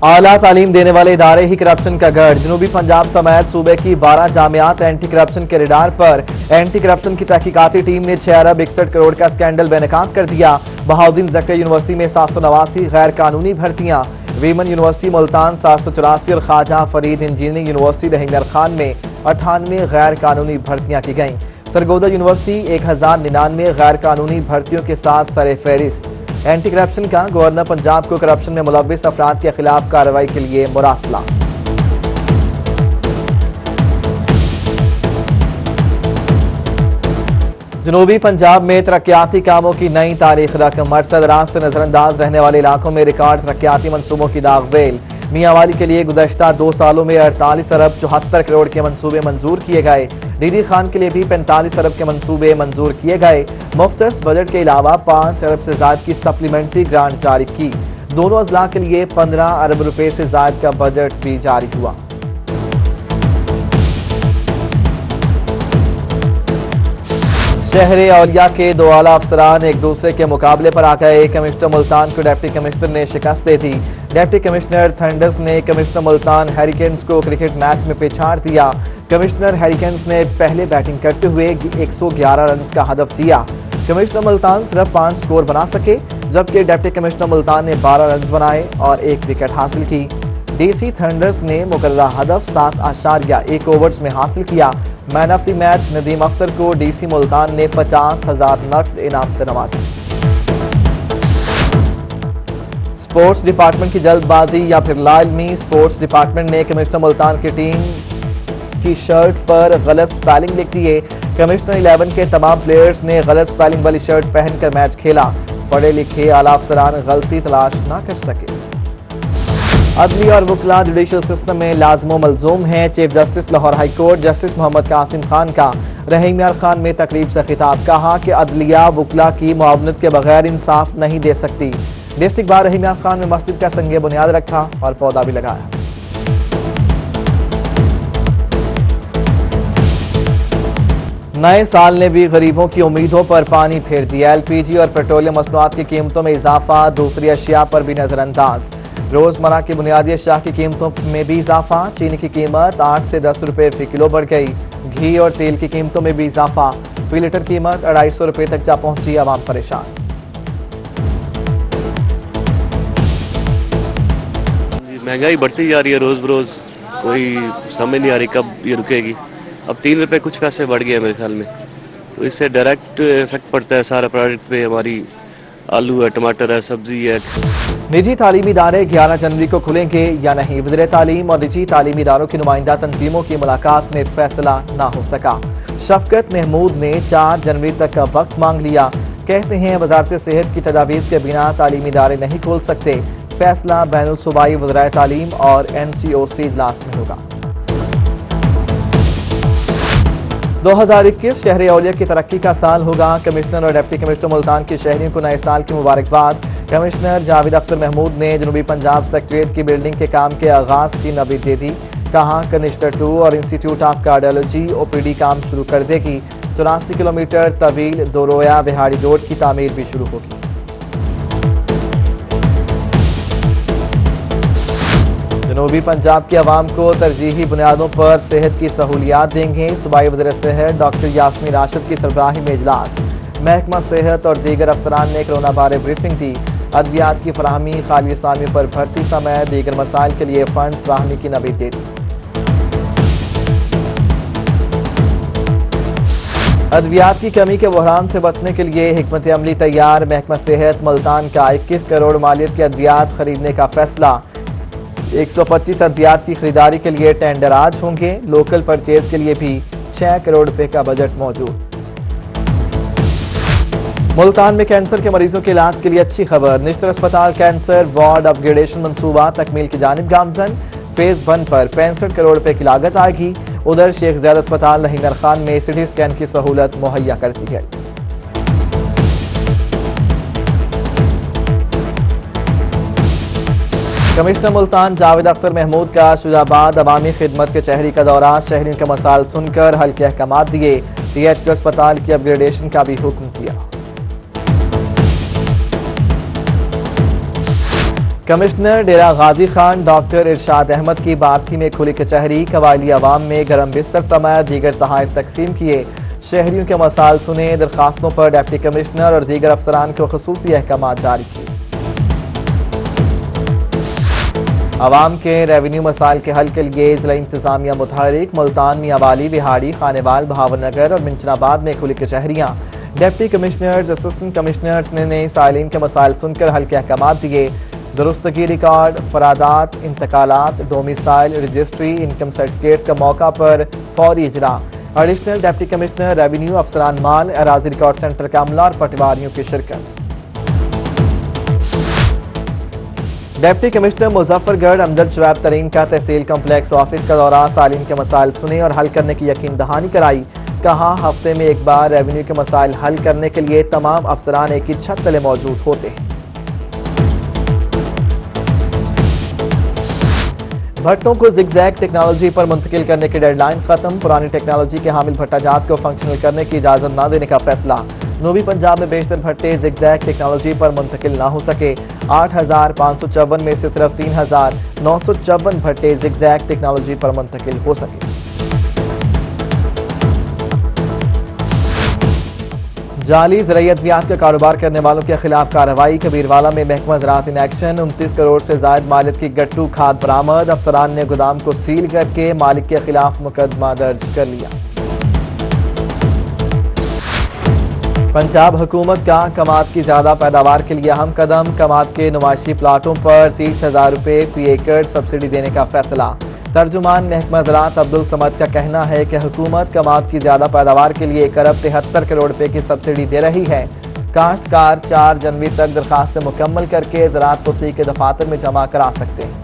आला तालीम देने वाले इदारे ही करप्शन का गढ़। जनूबी पंजाब समेत सूबे की 12 जामियात एंटी करप्शन के रडार पर। एंटी करप्शन की तहकीकाती टीम ने 6 अरब 61 करोड़ का स्कैंडल बेनकाब कर दिया। बहाउद्दीन ज़किया यूनिवर्सिटी में 789 गैर कानूनी भर्तियां। वीमन यूनिवर्सिटी मुल्तान 784 और ख्वाजा फरीद इंजीनियरिंग यूनिवर्सिटी रहीमयार खान में 98 गैर कानूनी भर्तियां की गईं। सरगोदा यूनिवर्सिटी 1099 गैर कानूनी भर्तियों के साथ सरे फहरिस्त। एंटी करप्शन का गवर्नर पंजाब को करप्शन में मुलव्विस अफराद के खिलाफ कार्रवाई के लिए मुरासला। जनूबी पंजाब में तरक्याती कामों की नई तारीख रकम। मरसद रात से नजरअंदाज रहने वाले इलाकों में रिकॉर्ड तरक्याती मंसूबों की दागवेल। मियांवाली के लिए गुज़श्ता 2 सालों में 48 अरब 74 करोड़ के मंसूबे मंजूर किए गए। डीडी खान के लिए भी 45 अरब के मंसूबे मंजूर किए गए। मुख्तस बजट के अलावा 5 अरब से ज्यादा की सप्लीमेंट्री ग्रांट जारी की। दोनों अजला के लिए 15 अरब रुपए से ज्यादा का बजट भी जारी हुआ। शहर औलिया के 2 आला अफसरान एक दूसरे के मुकाबले पर आ गए। कमिश्नर मुल्तान को डिप्टी कमिश्नर ने शिकस्त दे दी। डिप्टी कमिश्नर थंडर्स ने कमिश्नर मुल्तान हैरिकेन्स को क्रिकेट मैच में पिछाड़ दिया। कमिश्नर हैरिकेन्स ने पहले बैटिंग करते हुए 111 रन का हदफ दिया। कमिश्नर मुल्तान सिर्फ 5 स्कोर बना सके, जबकि डिप्टी कमिश्नर मुल्तान ने 12 रन बनाए और 1 विकेट हासिल की। डीसी थंडर्स ने मुकर्ररा हदफ 7.1 ओवर्स में हासिल किया। Man of the match Nadeem Akhtar को डीसी मुल्तान ने 50,000 नकद इनाम से नवाजा। स्पोर्ट्स डिपार्टमेंट की जल्दबाजी या फिर लाइलमी। स्पोर्ट्स डिपार्टमेंट ने कमिश्नर मुल्तान की टीम की शर्ट पर गलत स्पेलिंग लिख दिए। कमिश्नर 11 के तमाम प्लेयर्स ने गलत स्पेलिंग वाली शर्ट पहनकर मैच खेला। पढ़े लिखे आला अफसरान गलती तलाश न कर सके। अदली और वकला जुडिशल सिस्टम में लाजमो मलजूम हैं। Chief justice Lahore high court justice Mohammad Qasim Khan का रहीमयार खान में तकरीब से खिताब। कहा कि अदलिया वकला की मुआवनत के बगैर इंसाफ नहीं दे सकती। डिस्ट्रिक्ट बार रहीमयार खान में मस्जिद का संगे बुनियाद रखा और पौधा भी लगाया। नए साल ने भी गरीबों की उम्मीदों पर पानी फेर दिया। एलपीजी और पेट्रोलियम मसनूआत की कीमतों में इजाफा, दूसरी अशिया पर भी नजरअंदाज। रोजमर्रा की बुनियादी अशिया की कीमतों में भी इजाफा। चीनी की कीमत 8 से 10 रुपए फी किलो बढ़ गई। घी और तेल की कीमतों में भी इजाफा। फी लीटर कीमत 250 रुपए तक जा पहुंची। आवाम परेशान। महंगाई बढ़ती जा रही है रोज बरोज, कोई समझ नहीं आ रही कब ये रुकेगी। अब 3 रुपए कुछ पैसे बढ़ गए मेरे ख्याल में, तो इससे डायरेक्ट इफेक्ट पड़ता है सारा प्रोडक्ट पे। हमारी आलू है, टमाटर है, सब्जी है। निजी तालीमी इदारे 11 जनवरी को खुलेंगे या नहीं। वज़ीर तालीम और निजी तालीमी इदारों की नुमाइंदा तंजीमों की मुलाकात में फैसला न हो सका। शफकत महमूद ने 4 जनवरी तक का वक्त मांग लिया। कहते हैं वजारत सेहत की तजावीज़ के बिना तालीमी इदारे नहीं खोल सकते। फैसला बैनुल सूबाई वज़राए तालीम और NCOC इजलास में होगा। 2021 शहर औलिया की तरक्की का साल होगा। कमिश्नर और डिप्टी कमिश्नर मुल्तान के शहरियों को नए साल की मुबारकबाद। कमिश्नर जावेद अख्तर महमूद ने जनूबी पंजाब सेक्रेटरीट की बिल्डिंग के काम के आगाज की नवीद दे दी। कहा कनिश्तर 2 और इंस्टीट्यूट ऑफ कार्डियोलॉजी OPD काम शुरू कर देगी। 84 किलोमीटर तवील दोरोया बिहाड़ी रोड की तामीर भी शुरू होगी। जनूबी पंजाब की आवाम को तरजीही बुनियादों पर सेहत की सहूलियात देंगे। सूबाई वज़ीर सेहत डॉक्टर यास्मीन राशिद की सरबराही में इजलास। महकमा सेहत और दीगर अफसरान ने कोरोना बारे ब्रीफिंग दी। अद्वियात की फराहमी, खाली इस्लामी पर भर्ती समय, दीगर मसाइल के लिए फंड फराहमी की नवीद दे दी। अद्वियात की कमी के बहरान से बचने के लिए हिकमत अमली तैयार। महकमा सेहत मुल्तान का 21 करोड़ मालियत के अद्वियात खरीदने का फैसला। 125 अद्वियात की खरीदारी के लिए टेंडर आज होंगे। लोकल परचेज के लिए भी 6 करोड़ रुपए का बजट मौजूद। मुल्तान में कैंसर के मरीजों के इलाज के लिए अच्छी खबर। निश्तर अस्पताल कैंसर वार्ड अपग्रेडेशन मंसूबा तकमील की जानिब गामजन। फेज 1 पर 65 करोड़ रुपए की लागत आएगी। उधर शेख ज़ैद अस्पताल रहीमयार खान में सिटी स्कैन की सहूलत मुहैया कर दी गई। कमिश्नर मुल्तान जावेद अख्तर महमूद का शुजाबाद अवामी खिदमत के शहरी का दौरा। शहरियों के मसाइल सुनकर हल के अहकामात दिए। DHQ अस्पताल की अपग्रेडेशन का भी हुक्म किया। کمشنر ڈیرہ غازی خان ڈاکٹر ارشاد احمد کی بارسی میں کھلی کچہری، قبائلی عوام میں گرم بستر سمیت دیگر تحائف تقسیم کیے، شہریوں کے مسائل سنے، درخواستوں پر ڈپٹی کمشنر اور دیگر افسران کو خصوصی احکامات جاری کیے۔ عوام کے ریونیو مسائل کے حل کے لیے ضلع انتظامیہ متحرک، ملتان، میاں والی، بہاڑی، خانیوال، بہاول نگر اور منچن آباد میں کھلی کچہریاں، ڈپٹی کمشنرز، اسسٹنٹ کمشنرز نے سائلین کے مسائل سن کر حل کے احکامات دیے۔ درستگی ریکارڈ، فرادات، انتقالات، ڈومیسائل، رجسٹری، انکم سرٹیفکیٹ کا موقع پر فوری اجرا۔ ایڈیشنل ڈپٹی کمشنر ریونیو افسران مال، اراضی ریکارڈ سینٹر کا عملہ اور پٹواریوں کی شرکت۔ ڈپٹی کمشنر مظفر گڑھ امجد شعیب ترین کا تحصیل کمپلیکس آفس کا دورہ، سائلین کے مسائل سنے اور حل کرنے کی یقین دہانی کرائی۔ کہا ہفتے میں ایک بار ریونیو کے مسائل حل کرنے کے لیے تمام افسران ایک ہی چھت تلے موجود ہوتے ہیں۔ بھٹوں کو زگ زیگ ٹیکنالوجی پر منتقل کرنے کی ڈیڈ لائن ختم، پرانی ٹیکنالوجی کے حامل بھٹا جات کو فنکشنل کرنے کی اجازت نہ دینے کا فیصلہ۔ جنوبی پنجاب میں بیشتر بھٹے زگ زیگ ٹیکنالوجی پر منتقل نہ ہو سکے، 8,554 میں سے صرف 3,954 بھٹے زگ زیگ ٹیکنالوجی پر منتقل ہو سکے۔ جعلی زرعی ادویات کا کاروبار کرنے والوں کے خلاف کارروائی، کبیروالا میں محکمہ زراعت ان ایکشن، 29 کروڑ سے زائد مالیت کی گٹو کھاد برآمد، افسران نے گودام کو سیل کر کے مالک کے خلاف مقدمہ درج کر لیا۔ پنجاب حکومت کا کماد کی زیادہ پیداوار کے لیے اہم قدم، کماد کے نمائشی پلاٹوں پر 30,000 روپے فی ایکڑ سبسڈی دینے کا فیصلہ۔ ترجمان محکمہ زراعت عبدالصمد کا کہنا ہے کہ حکومت کماد کی زیادہ پیداوار کے لیے 1,73 کروڑ روپے کی سبسڈی دے رہی ہے۔ کاشتکار 4 جنوری تک درخواستیں مکمل کر کے زراعت توسیع کے دفاتر میں جمع کرا سکتے ہیں۔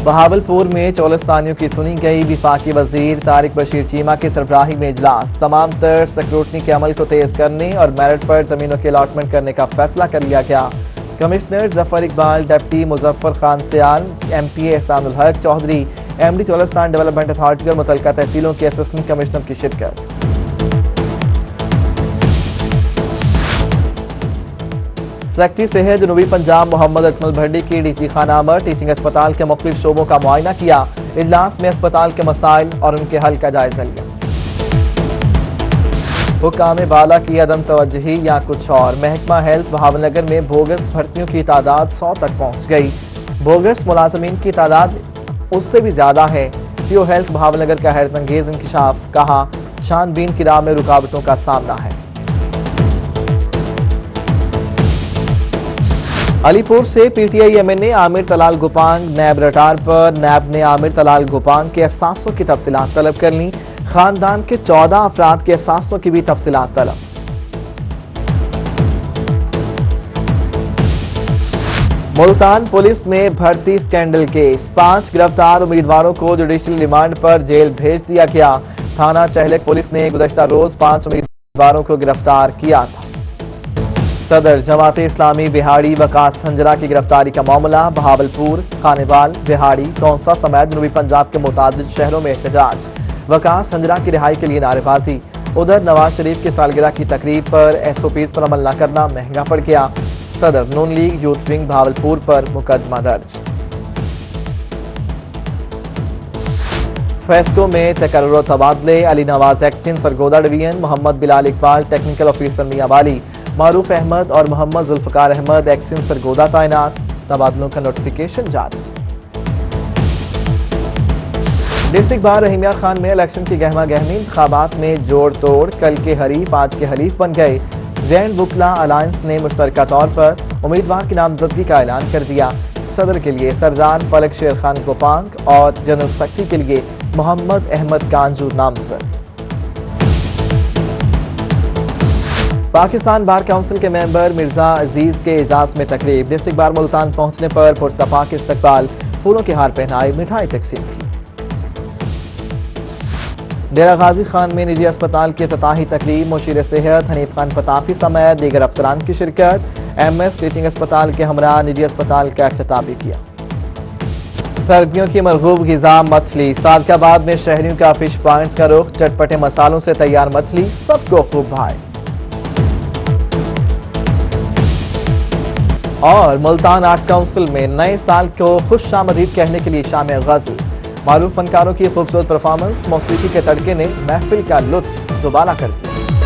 بہاولپور میں چولستانیوں کی سنی گئی، وفاقی وزیر طارق بشیر چیمہ کی سربراہی میں اجلاس، تمام تر سکروٹنی کے عمل کو تیز کرنے اور میرٹ پر زمینوں کی الاٹمنٹ کرنے کا فیصلہ کر لیا گیا۔ Commissioner Zafar Iqbal, deputy Muzaffar Khan Sial, M P A Ehsan ul Haq Chaudhry, M D Cholistan development authority اور متعلقہ تحصیلوں کے اسسٹنٹ کمشنر کی شرکت۔ سیکٹری صحت جنوبی پنجاب محمد اکمل بھڈی کی ڈی سی خانہ آمد، ٹیچنگ اسپتال کے مختلف شعبوں کا معائنہ کیا، اجلاس میں اسپتال کے مسائل اور ان کے حل کا جائزہ لیا۔ حکام بالا کی عدم توجہی یا کچھ اور، محکمہ ہیلتھ بہاول نگر میں بوگس بھرتیوں کی تعداد 100 تک پہنچ گئی، بوگس ملازمین کی تعداد اس سے بھی زیادہ ہے۔ سیو ہیلتھ بہاول نگر کا حیرت انگیز انکشاف، کہا چھان بین کی راہ میں رکاوٹوں کا سامنا ہے۔ علی پور سے P T I M N A Amir Talal Gopang NAB رٹار پر، نیب نے عامر طلال گوپانگ کے احساسوں کی تفصیلات طلب کر لیں، خاندان کے 14 افراد کے احساسوں کی بھی تفصیلات طلب۔ ملتان پولیس میں بھرتی سکینڈل کیس، 5 گرفتار امیدواروں کو جوڈیشل ریمانڈ پر جیل بھیج دیا گیا، تھانہ چہلک پولیس نے گزشتہ روز 5 امیدواروں کو گرفتار کیا تھا۔ صدر جماعت اسلامی بہاڑی وقاص سنجرا کی گرفتاری کا معاملہ، بہاولپور، خانیوال، بہاڑی، تونسا سمیت جنوبی پنجاب کے متعدد شہروں میں احتجاج، وقاص سنجرا کی رہائی کے لیے نعرے بازی، ادھر نواز شریف کی سالگرہ کی تقریب پر ایس او پیز پر عمل نہ کرنا مہنگا پڑ گیا، صدر نون لیگ یوتھ ونگ بہاولپور پر مقدمہ درج۔ فیسٹو میں تقرر و تبادلے، علی نواز ایکشن سرگودا ڈویژن، محمد بلال اقبال ٹیکنیکل آفیسر میاں والی، معروف احمد اور محمد ذوالفقار احمد ایکشن سرگودا تعینات، تبادلوں کا نوٹیفیکیشن جاری۔ ڈسٹرکٹ بار رحیمیہ خان میں الیکشن کی گہما گہمی، انتخابات میں جوڑ توڑ، کل کے حریف آج کے حلیف بن گئے، زینڈ وکلا الائنس نے مشترکہ طور پر امیدوار کی نامزدگی کا اعلان کر دیا، صدر کے لیے سرجان فلک شیر خان گوپانگ اور جنرل سیکرٹری کے لیے محمد احمد کانجو نامزد۔ پاکستان بار کونسل کے ممبر مرزا عزیز کے اعزاز میں تقریب، ڈسٹرکٹ بار ملتان پہنچنے پر پرتپاک استقبال، پھولوں کے ہار پہنائے، مٹھائی تقسیم کی۔ ڈیرہ غازی خان میں نجی اسپتال کی افتتاحی تقریب، مشیر صحت حنیف خان فتافی سمیت دیگر افسران کی شرکت، ایم ایس ٹیچنگ اسپتال کے ہمراہ نجی اسپتال کا افتتاح بھی کیا۔ سردیوں کی مرغوب غذا مچھلی، صادق آباد میں شہریوں کا فش پوائنٹ کا رخ، چٹپٹے مسالوں سے تیار مچھلی سب کو خوب بھائے۔ اور ملتان آرٹ کونسل میں نئے سال کو خوش آمدید کہنے کے لیے شام غزل، معروف فنکاروں کی خوبصورت پرفارمنس، موسیقی کے تڑکے نے محفل کا لطف دوبالا کر دیا۔